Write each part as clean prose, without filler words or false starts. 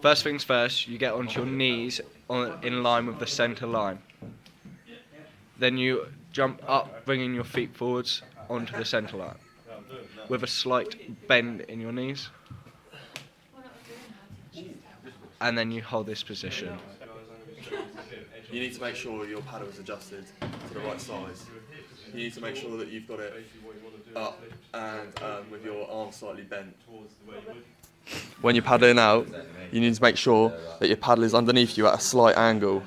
First things first, you get onto your knees in line with the centre line. Then you jump up, bringing your feet forwards onto the centre line, with a slight bend in your knees. And then you hold this position. You need to make sure your paddle is adjusted to the right size. You need to make sure that you've got it up and with your arms slightly bent. When you're paddling out, you need to make sure that your paddle is underneath you at a slight angle.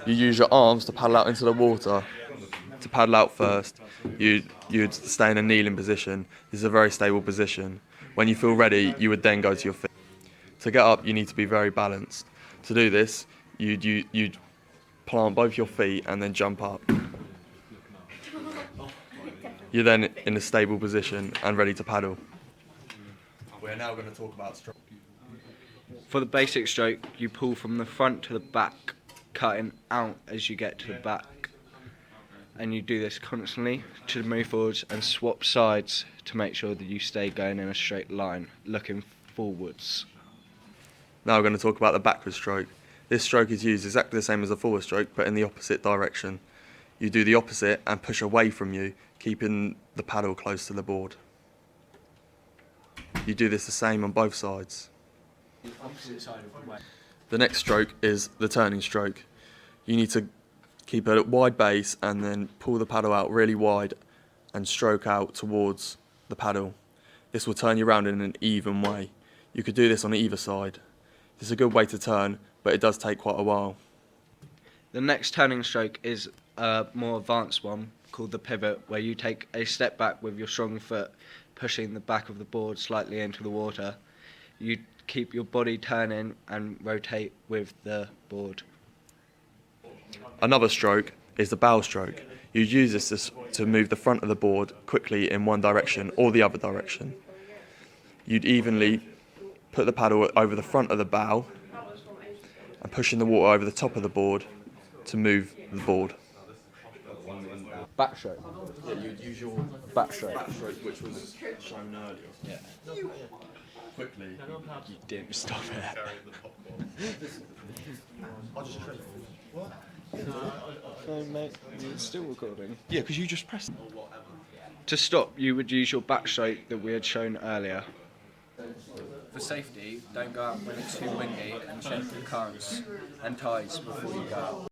You use your arms to paddle out into the water. To paddle out first, you'd stay in a kneeling position. This is a very stable position. When you feel ready, you would then go to your feet. To get up, you need to be very balanced. To do this, you'd plant both your feet and then jump up. You're then in a stable position and ready to paddle. We're now going to talk about stroke. For the basic stroke, you pull from the front to the back, cutting out as you get to the back. And you do this constantly to move forwards and swap sides to make sure that you stay going in a straight line, looking forwards. Now we're going to talk about the backward stroke. This stroke is used exactly the same as the forward stroke, but in the opposite direction. You do the opposite and push away from you, keeping the paddle close to the board. You do this the same on both sides. The opposite side of the way. The next stroke is the turning stroke. You need to keep a wide base and then pull the paddle out really wide and stroke out towards the paddle. This will turn you around in an even way. You could do this on either side. This is a good way to turn, but it does take quite a while. The next turning stroke is a more advanced one called the pivot, where you take a step back with your strong foot, pushing the back of the board slightly into the water. You keep your body turning and rotate with the board. Another stroke is the bow stroke. You use this to move the front of the board quickly in one direction or the other direction. You'd evenly put the paddle over the front of the bow and pushing the water over the top of the board to move the board. Backstroke. Yeah, you'd use your Backstroke. backstroke, which was shown earlier. Yeah. Quickly. You didn't stop it. I'll just try. No, mate, it's still recording. Yeah, because you just pressed. To stop, you would use your backstroke that we had shown earlier. For safety, don't go out when it's too windy and check the currents and tides before you go out.